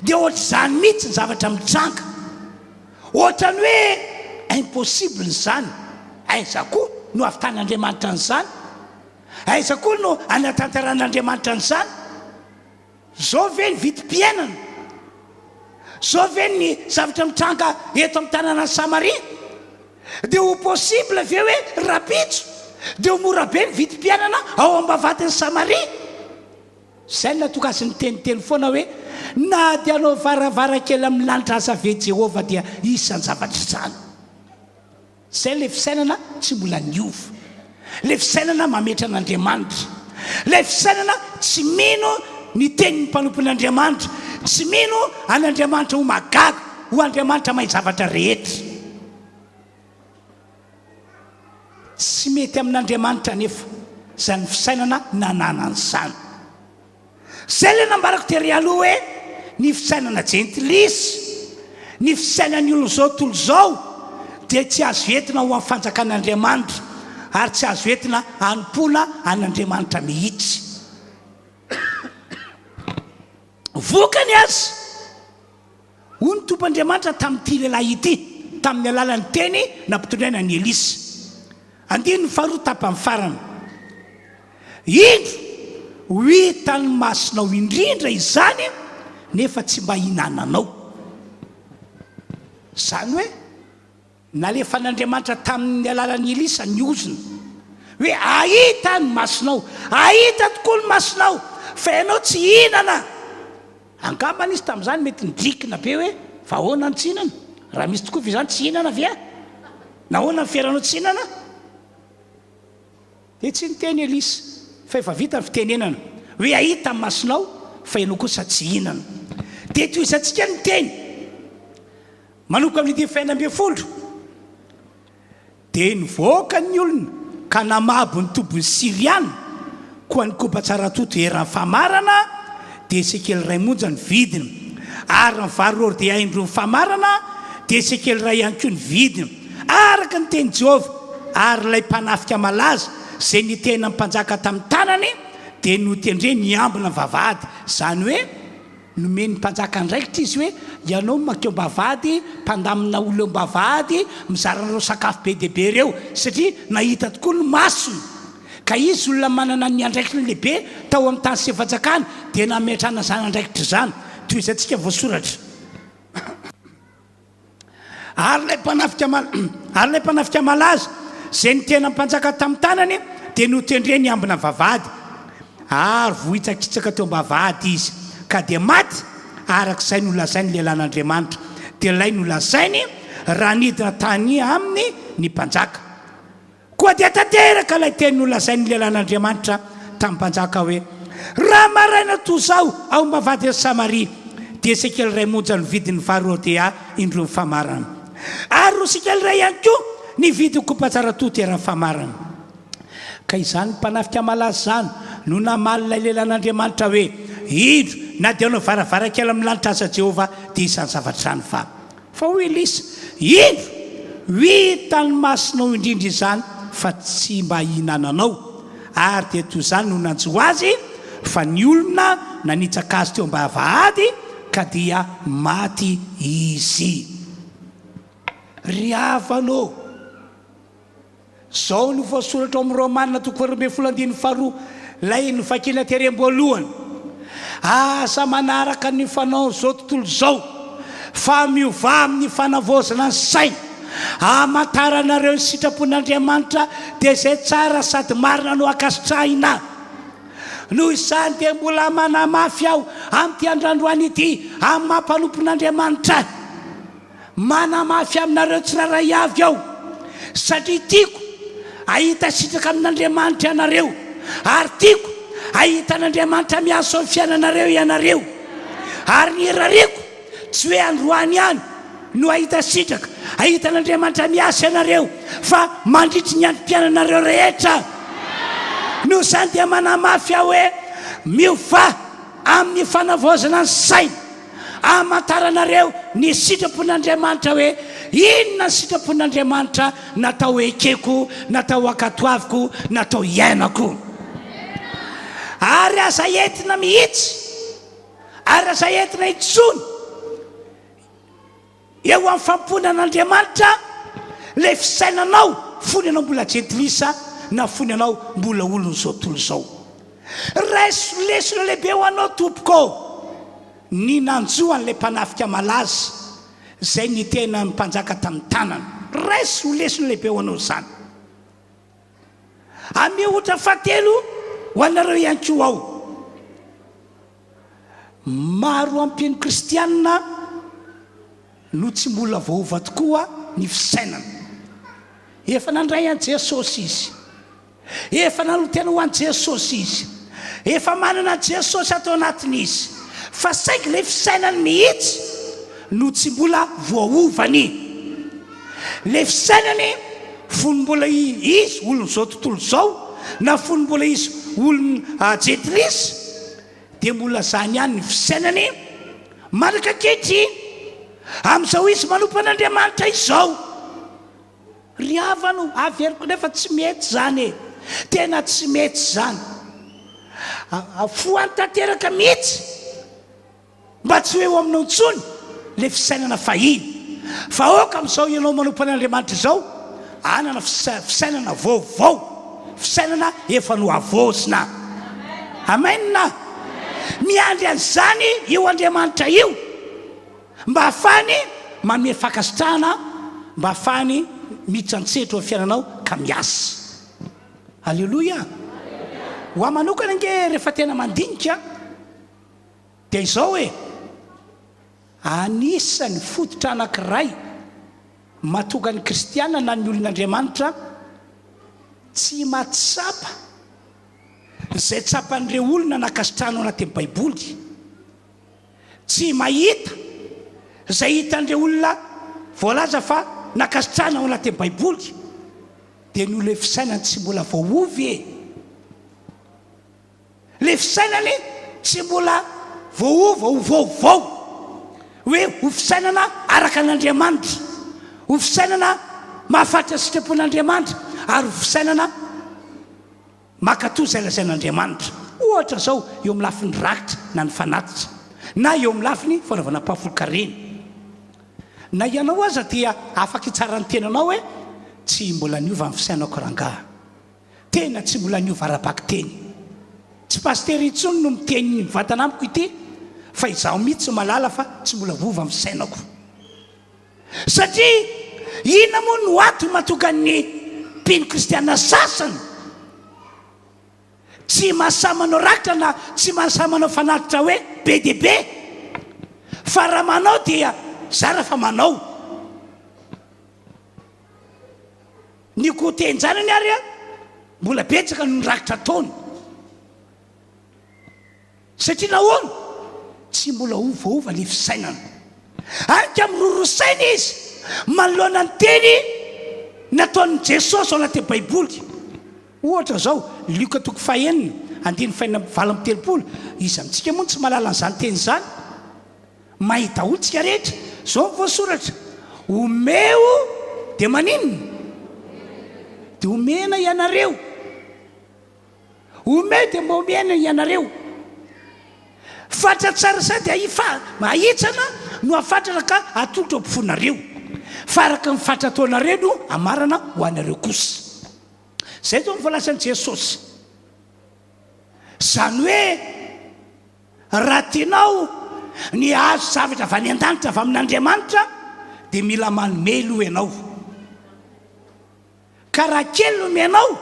dia ohatr'izany mihitsy ny zavatra mitranga ohatrany hoe impossible zany aiza koa no avitan'Andriamanitra n'izany aiza koa no anatantaran'Andriamanitra n'izany zao ve ny vitim-piainana zao ve ny zavatra mitranga eto amin'ny tanàna Samaria dia ho possible ve hoe rapitso dia ho mora be ny vitim-piainana ao ambavatin'ny Samaria zay natokasy ny teniteny foana hoe na dia anao varavarakely amin'ny lanitra aza ve Jehova dia isany zavatra izany zay le fisainana tsy mbola niova le fisainana mametra an'Andriamanitra le fisainana tsy mino ny tenin'ny mpanompon'Andriamanitra tsy mino an'Andriamanitra ho magaga ho Andriamanitra mahay zavatra rehetra tsy mety amin'Andriamanitra nefa zany fisainana nananan'izany zay le nambarako tery aloha hoe ny fisainana gentilisy ny fisainan'ny olo zao tolo zao dia tsy azo entina ho amin'ny fanjakan'Andriamanitra ary tsy azo entina hanompoana an'Andriamanitra mihitsy vokany azy ho ny tompoandriamanitra tamin'ity lehilahy ity tamin'ny alalan'ny teny nampitondraina ny Elisy andiny ny faharoa tapany farany indro ho hitany masonao indrindra izany nefa tsy mba hinananao zany hoe nalefa n'Andriamanitra tamin'ny alalan'ny Elisa ny ozony hoe ahita ny masonao ahita tokoa ny masonao fa ianao tsy hinana angambany izy tamin'izany mety nidrikina be hoe fa ahoana ny tsy hinana raha misy tokoa izany tsy hinana ve na ahoana ny fiaranao tsy hinana dia tsy niteny Elisa fa efa vita ny fitenenana hoe ahita ny masonao fa ianao kosa tsy hinana dia toy izantsika ny teny manoko amin'ny 1:20 dia nivoaka ny olona ka namabo ny tobon'ny Siriana koa ny kopa tsara toto eran'ny famarana dia sekely 2 monja ny vidiny ary ny varoro dia indro ny famarana dia sekely 2 ihany koa ny vidiny araka ny teny Jehova ary ilay mpanafika malaza zay ny tena mpanjaka tamin'ny tanany dia notendre ny ambina vavahady zany hoe nomeny mpanjaka ndraikitra izy hoe ianao makeo mbavady mpandamina olo mbavady mizaranareo sakafo be dehibe reo satria nahita tokoa ny masony ka izy olona manana ny andraikitra lehibe tao amin'ny tany sefajakana dia nametrana zany andraikitra zany toy izantsika voasoratra ary lay mpanafika malaza zay ny tena mpanjaka tamin'ny tanany dia notendre ny ambina vavahady ary vohitsakitsaka teo mbavahady izy ka dia maty arak'izay nolazainy lelan'Andriamanitra dia lay nolazainy raha nidina tany aminy ny mpanjaka koa dia tanteraka lay teny nolazainy lelan'Andriamanitra tamin'ny mpanjaka hoe raha maraina toy zao ao mbavady Samaria dia sekely 2 monja ny vidin'ny varotea indro ny famarana ary ro sekely 2 ihany koa ny vidiny kopa tsara toto eran'ny famarana ka izany mpanafika malaza zany no namaly lay lelan'Andriamanitra hoe indro na dia anao varavarakely amin'ny lanitra aza Jehova dia isany zavatra izany fa ho Elisa indro hitany masonao indrindra izany fa tsy mba hinananao ary dia toy izany no nanjo azy fa ny olona nanitsaka azy teo mbavahady ka dia maty izy ry avanao zao no voasoratra ao amin'ny Romanina 12:2 lay ny vakina terem-boalohany asa manaraka ny fanao zao tontolo zao fa miova amin'ny fanavozana ny saina amantaranareo ny sitrapon'Andriamanitra dia zay tsara sady marina no akasitrahina noho izany dia mbola manamafy aho amin'ity androandroany ity amin'ny mampanompon'Andriamanitra manamafy aminareo tsiraray avy aho satria tiako ahita sitraka amin'Andriamanitra ianareo ary tiako ahita an'Andriamanitra miaso amin'ny fiainanareo ianareo ary ny rareko tsy hoe androany ihany no ahita sitraka ahitan'Andriamanitra miasa ianareo fa mandritry ny androm-piainanareo rehetra no zany dia manamafy aho hoe miova amin'ny fanavaozana ny saina amantaranareo ny sitrapon'Andriamanitra hoe inona ny sitrapon'Andriamanitra natao ekeko, natao akatoaviko, natao iainako. Ary aza entina mihitsy, ary aza entina itsony eo amin'ny fampona an'Andriamanitra le fisainanao fony anao mbola jetilisa na fony anao mbola olony zao tontolo zao. Raiso lesona lehibe ho anao tompoko ny nanjoan'ilay mpanafika malaza zay ny tena mpanjaka tamin'ny tanana. Raiso lesona lehibe ho anao zany. Amy ohatra fahatelo ho anareo ihany koa ao. Maro ampino kristianina no tsy mbola voaova tokoa ny fisainana. Efa nandray an Jesosy izy, efa nanotena ho an Jesosy izy, efa manana Jesosy atao anatiny izy, fa saingy le fisainany mihitsy no tsy mbola voaovany. Le fisainany fony mbola izy olony zao tontolo zao na fony mbola izy olony jetilisa dia mbola zany ihany ny fisainany manaka ankehitriny. Amin'izao izy manompo an'Andriamanitra izao, ry havano averiko nefa tsy mety zany e, tena tsy mety zany. Foany tanteraka mihitsy mba tsy hoe ho aminao intsony le fisainana fahiny. Fa oka amin'izao ianao manompo an'Andriamanitra izao, anana fisainana vaovao, fisainana efa no avozina. Amenna. Miandry an'izany io Andriamanitra io mba hafany manome fakasitrahana, mba hafany mitsantsehatra eo fiainanao ka miasa. Alleluia. Ho manokana nge rehefa tena mandinika dia izao hoe anisan'ny fototra anankiray mahatonga ny kristiana na ny olon'Andriamanitra tsy mahatsapa zay tsapan'ireo olona nakasitrahana ao anatin'ny Baiboly, tsy mahita zay hitan'ireo olona voalaza fa nakasitrahana ao anatin'ny Baiboly, dia no le fisainany tsy mbola voaovy e. Le fisainany tsy mbola voaova ho vaovao, hoe ho fisainana araka an'Andriamanitra, ho fisainana mahafatra sitrapon'Andriamanitra, ary ho fisainana makatoa zay lazain'Andriamanitra. Ohatra zao eo amin'ny lafiny rakitra na ny fanatitra, na eo amin'ny lafiny fanaovana mpahafolo-karena. Na ianao aza dia afaka hitsara ny tenanao hoe tsy mbola niova amin'ny fisainako rangaha, tena tsy mbola niova arabaky teny. Tsy pastery intsony no miteny ny vatana amiko ity, fa izaho mihitsy tsy malala fa tsy mbola voava amin'ny fisainako. Satria ina moa no ato mahatonga ny mpino kristiana sasany tsy mahasamanao rakitra na tsy mahasamanao fanatitra hoe be dia be, fa raha manao dia zara fa manao. Ny kotenjanany ary a mbola betsaka no rakitra ataony, satria nahoana tsy mbola ovaova le fisainana. Anka mirorosaina izy manoloana ny teny nataon'i Jesosy ao anatin'ny Baiboly. Ohatra zao Luka 4:9-7, izy amintsika moa tsy malala n'izany teny zany, mahita olontsika rehetra. Zao ny voasoratra, omeo dia maninona? Dia omena ianareo, omeo dia mba omena ianareo. Fatra tsara sady mahitsana no afatrana ka atolotra ampofonareo, faraka ny fatra ataonareo no amarana ho anareo kosa. Zay zao mivolasan'i Jesosy. Zany hoe raha tianao ny azo zavatra avy any an-danitra avy amin'Andriamanitra dia mila manome aloha ianao. Ka raha kely no omenao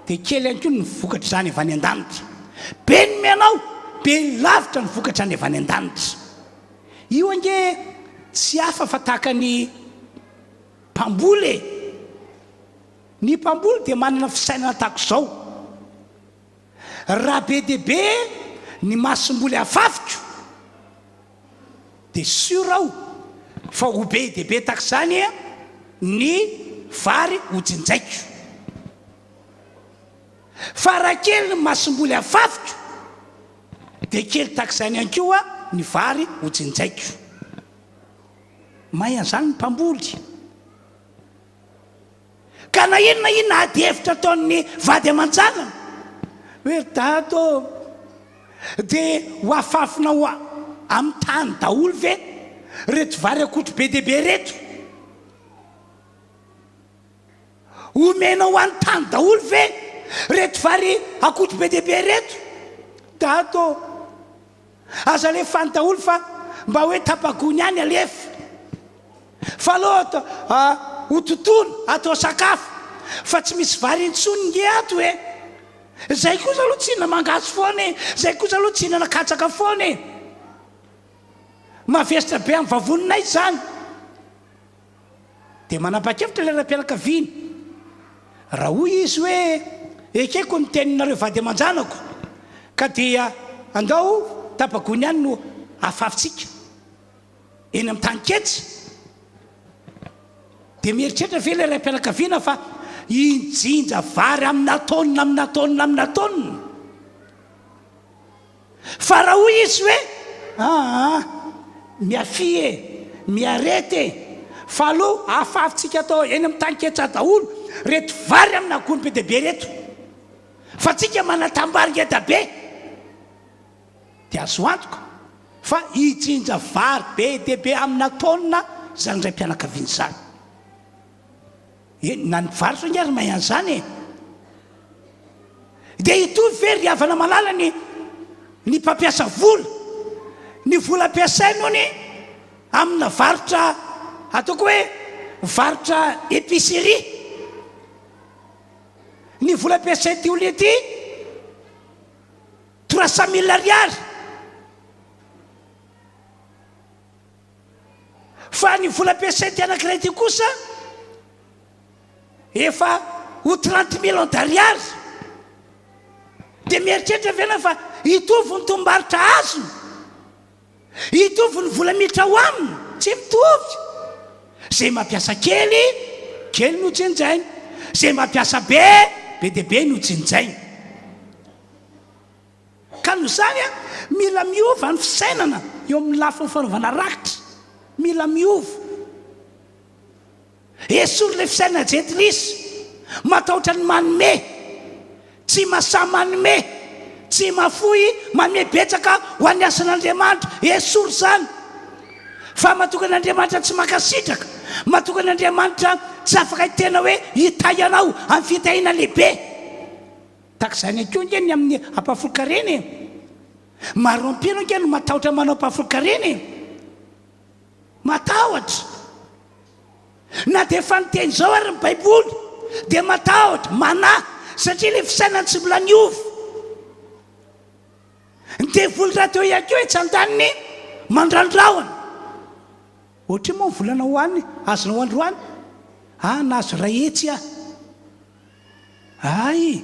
dia kely ihany koa ny vokatra izany avy any an-danitra. Be no omenao, be lavitra ny vokatra any avy any an-danitra. Io ange tsy hafa fa tahaka ny mpamboly. Ny mpamboly dia manana fisainana tahaka izao. Raha be dia be ny masom-boly afafiko dia sur aho fa ho be dehibe tahaka izany ny vary hojinjaiko fa raha kely ny masomboly afafiko dia kely tahaka izany ihany koa ny vary hojinjaiko mahay an'izany ny mpamboly ka na inona ady hevitra ataon'ny vady aman-janany hoe dato dia ho afafina ho amin'ny tany daholo ve reto vary akotro be dehibe reto omena ho an'ny tany daholo ve reto vary akotro be dehibe reto dato aza alefa any daholo fa mba hoe tapagony any alefa fa aloha ho tontolo atao sakafo fa tsy misy vary intsony nge ato hoe zay kosa aloha tsy hina mangaso foana zay kosa aloha tsy hinana katsaka foana mavesitra be amin'ny vavoninay zany dia manapa-kevitra le raha-pianakaviana raha hoy izy hoe ekeko ny teninareo vady aman-janako ka dia andao tapagony any no afafitsika eny amin'ny tany ketsy dia mieritreritra ve le raha-pianakaviana fa injinja vary amina taonina fa raha hoy izy hoe miafie miarety fa aloha afafitsika atao eny amin'ny tany ketsa daholo reto vary amina gony be dehibe reto fa tsika manatambary ngeda be dia azo antoko fa ijinja vary be dehibe amina taonina zany ray mpianakaviana zany na ny vary so ngery mahay an'izany dia itovy ve ry havana malala ny mpampiasa vola ny vola ampiasainony amina varotra ataoko hoe varotra épicerie ny vola ampiasainy ty olona ity 300 000 ariary fa ny vola ampiasainy ty anankiray ty kosa efa ho 30 millions d'ariary dia mieritreritra vena fa hitovy ny tombaritra azony hitovy ny vola miditra ho aminy tsy mitovy zay mampiasa kely no tsinjainy zay mampiasa be dehibe no tsinjainy ka no zany mila miova ny fisainana eo amin'ny lafiny fanaovana rakitra mila miova esory le fisainana jetilisa matahotra ny manome tsy mahasahy manome tsy mafoy manome betsaka ho an'ny asan'Andriamanitra esory zany fa matokan'Andriamanitra tsy makasitraka matokan'Andriamanitra tsy afaka tena hoe hitay anao amin'ny fitahiana lehibe tahaka izany akeo ngeny amin'ny ampahafolokareny maro ampino ngeny matahotra manao ampahafolokareny matahotra na dia efa niteny zao ary ny baiboly dia matahotra manahy satria le fisainany tsy mbola niova ny devoly raha teo iakeo tsy andaniny mandrandrahona ohatra moa volana ho any azona ho androany nahazo rahetsy ay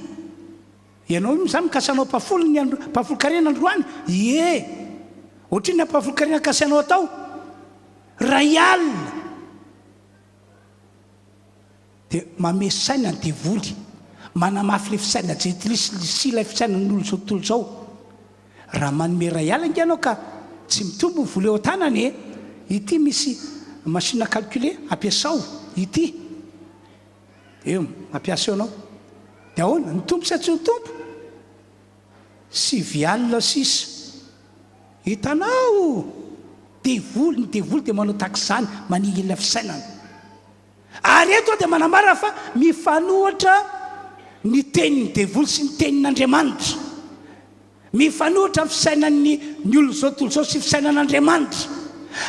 ianao zany mikasanao mpahafolokarena androany ohatra ny ampahafolokarena kasianao atao ray alina dia mamesaina ny devoly manamafy le fisaina jetilisa sy ilay fisainan'olo zao tontolo zao raha manome ray alina ngianao ka tsy mitombo vola eo tanany ity misy machine calculer ampiasao ity eo ampiasa eo anao dia ahoana ny tompo sy tsy ny tompo 7,6 hitanao devoly ny devoly dia manao tahaka izany maningina ilay fisainana ary eto dia manambara fa mifanohatra ny tenin'ny devoly sy ny tenin'Andriamanitra mifanohatra fisainan'ny olona zao tontolo zao sy fisainan'Andriamanitra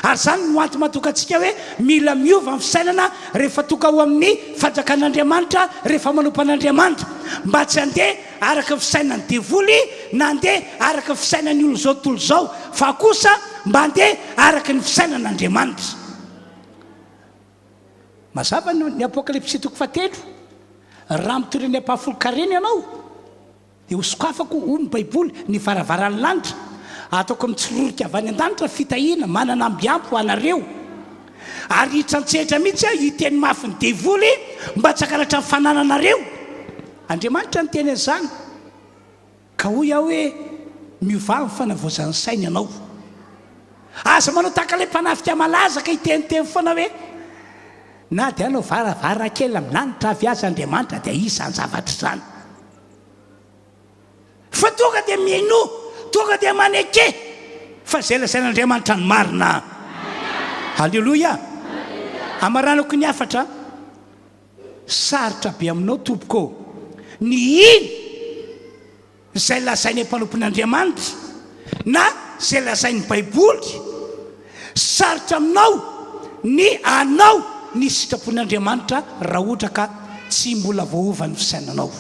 ary zany no anto matokantsika hoe mila miova amin'ny fisainana rehefa toka ho amin'ny fanjakan'Andriamanitra rehefa manompan'Andriamanitra mba tsy handeha araka fisainan'ny devoly na handeha araka fisainan'ny olona zao tontolo zao fa kosa mba handeha araka ny fisainan'Andriamanitra mazava ny apokalypsy 3 raha mitondra ny ampahafolokareny ianao dia hosokafako hoy ny baiboly ny varavaran'ny lanitra ataoko mitsororoka avy any an-danitra fitahina manana ambiampo anareo ary hitrantsetra mihitsy hiteny mafy ny devoly mba tsy hakaratra mifanananareo Andriamanitra ny teny an'izany ka hoy aho hoe miova amin'ny fanavoazan'ny saina ianao aza manao tahaka ilay mpanafika malaza ka hiteniteny foana hoe na dia anao varavara kely amin'ny lanitra avy azy Andriamanitra dia isan'ny zavatra izany fa tonga dia miaino tonga dia maneke fa zay lazain'Andriamanitra ny marina Halleloia amaranako ny afatra sarotra be aminao tompoko ny iny zay lazainy mpanompon'Andriamanitra na zay lazainy Baiboly sarotra aminao ny anao ny sitrapon'Andriamanitra raha ohatra ka tsy mbola voaova ny fisainanao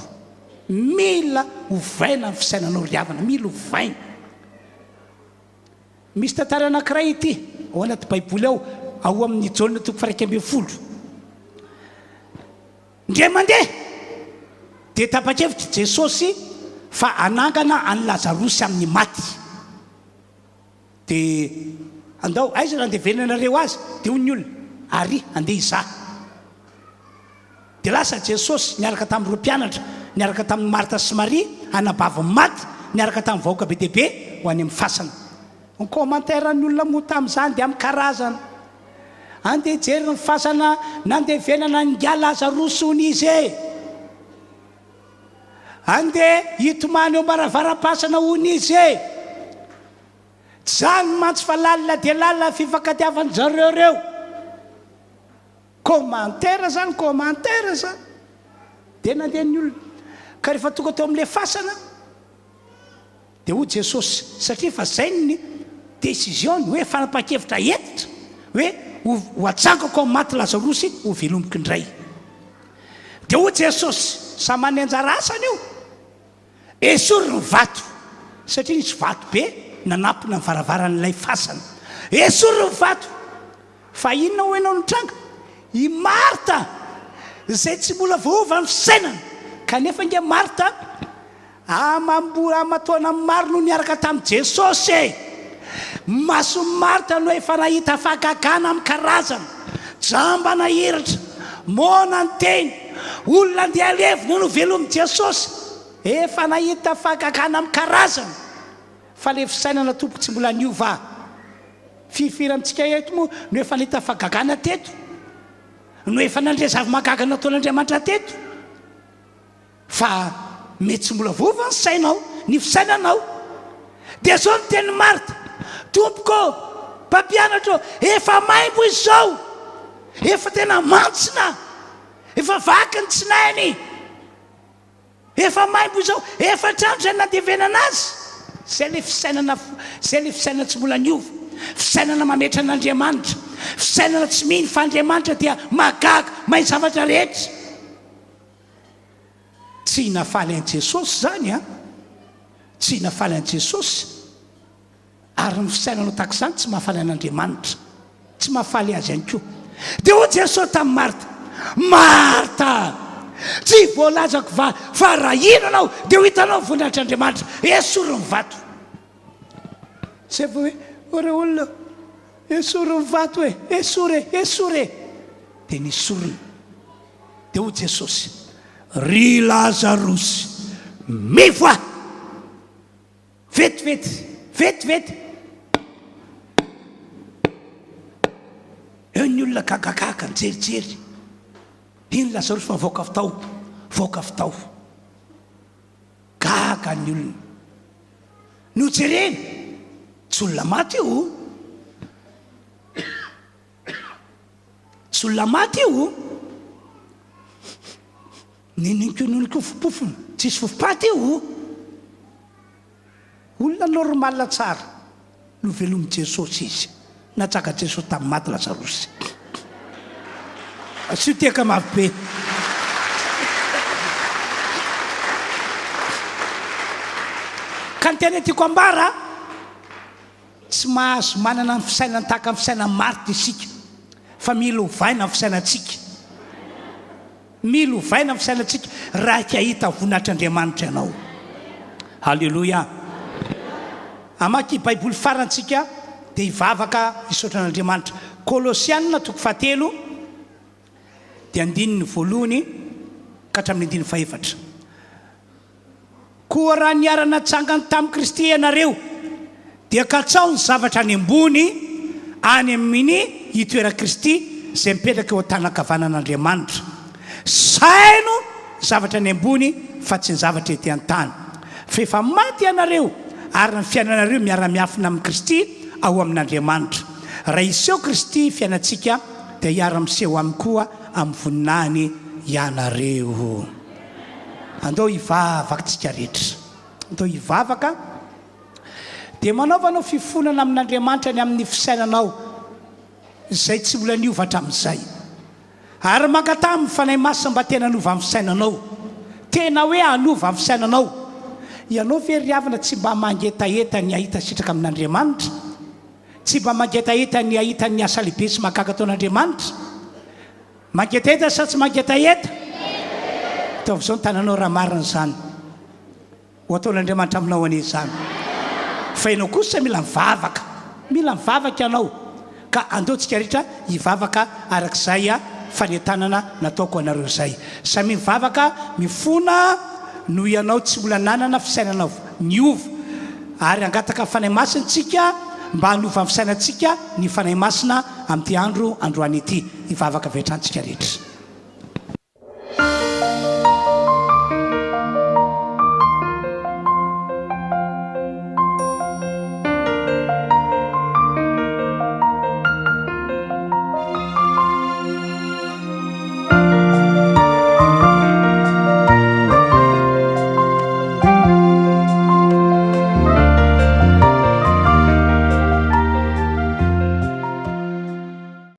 mila ovaina ny fisainanao riavana mila ovaina misy tantara anankiray ity ao anaty Baiboly ao amin'ny Jaona 1:12 ndray mandeha dia tapa-kevitra Jesosy fa anangana any Lazarosy amin'ny maty dia andao aiza raha andevenanareo azy dia hoy ny olona ary andeha izaha dia lasa Jesosy niaraka tamin'ireo mpianatra niaraka tamin'ny Marta sy Maria anabavy maty niaraka tamin'ny vahoaka be deaibe ho any amin'ny fasana ny commentaire-ny olona moa tamin'izany dia amin'ny karazana andeha jery ny fasana nandevenana nga Lazarosy hony izy andeha hitomany eo maravaram-pasana hony izy zany mantsy fa lalina dia lalina fifankatiavany zareo reo commentaire zany dia nandeha ny olona ka rehefa tonga teo amin'ilay fasana dia hoy Jesosy satria fa zay ny décision hoe fanapa-kevitra etitra hoe ho atsangako amin'ny maty Lazarosy ho velomiko indray dia hoy Jesosy samany anjara asany io esory ny vato satria nisy vato be nanampina ny varavaran'ilay fasana esory ny vato fa inona ho enao nitranga i Marta zay tsy mbola voaova ny fisainana kanefa nge Marta amatoana maro no niaraka tamin'i Jesosy maso Marta no efa nahita fahagagana amin'ny karazana jamba nahiratra mona ny teny olona andeha alevina no velomin'i Jesosy efa nahita fahagagana amin'ny karazana fa le fisainana tompo tsy mbola niova fifirantsika eto moa no efa nahita fahagagana teto no efa nandre zavamagaga nataon'Andriamanitra teto fa mety tsy mbola voava ny sainao ny fisainanao dia zao ny teny Marta tompoko mpampianatra efa maimbo izao efa tena mantsina efa vaky ny tsinainy efa maimbo izao efa trano zay nandevenana azy zay le fisainana tsy mbola niova fisainana mametra an'Andriamanitra fisainana tsy mihiny fa Andriamanitra dia magaga mahay zavatra rehetra tsy nafaly an'i Jesosy zany tsy nafaly an'i Jesosy ary ny fisainanao tahaka izany tsy mahafaly an'Andriamanitra tsy mahafaly azy ihany koa dia hoy Jesosy tamin'ny Marta tsy voalazako fa raha ino anao dia ho hitanao voninahitr'Andriamanitra esory ny vato zay vo hoe ore olona esory ny vato esory dia nisorona dia hoy Jesosy ry Lazarosy mivoa vetivety eo ny olona gagagaga njerijery iny Lazarosy fa voaka avy tao gaga ny olona no jereny tsy olona maty io nininkononiko fopofony tsisy fofopaty io olona normal tsara no velomin'i Jesosy izy natsaka Jesosy tamin'ny maty Lazarosy sy teka mafy be ka ny tena tiako ambara tsy mahazo manana ny fisainana tahaka ny fisainana Marta isika fa mila ovaina ny fisainantsika mila ovaina ny fisainantsika raha ka hita voninahitr'Andriamanitra ianao Halleloia amaky baiboly farantsika dia hivavaka hisaotra an'Andriamanitra. Kolosianina toko fahatelo dia andininy voalohany ka hatramin'ny andininy fahaefatra. Koa raha niarana tsangany tamin'i Kristy ianareo dia katsao ny zavatra any ambony any amin'ny itoeran Kristy izay mipetraka eo an-tanakavanan'Andriamanitra. Saino zavatra any ambony fa tsy ny zavatra ety an-tany. Fa efa maty ianareo ary ny fiainanareo miara-miafina amin'ny Kristy ao amin'Andriamanitra. Raha iseho Kristy fiainantsika dia hiara-miseho aminy koa amin'ny voninahiny ianareo. Andao hivavaka tsika rehetra. Andao hivavaka dia manaovanao fifonana amin'Andriamanitra ny amin'ny fisainanao izay tsy mbola niova hatramin'izay. Ary mankatà amin'ny fanahy masina mba tena hanova amin'ny fisainanao. Tena hoe hanova amin'ny fisainanao. Ianao ve ry havana tsy mba mangetaheta ny ahita sitraka amin'Andriamanitra? Tsy mba mangetaheta ny ahita ny asa lehibe sy mahagaga ataon'Andriamanitra? Mangetaheta sa tsy mangetaheta? Ataovy izao ny tananao raha marina izany. Ho ataon'Andriamanitra aminao anie izany. Fa ianao kosa mila mivavaka. Mila mivavaka ianao. Ka andeontsika rehetra hivavaka arak'izay fanentanana nataoko anareo izay. Samy mivavaka mifona no ianao tsy mbola nanana fisainana niova. Ary angataka fanahy masina tsika mba hanova amin'ny fisainantsika ny fanahy masina amin'ity andro androany ity. Hivavaka avy hatrany tsika rehetra.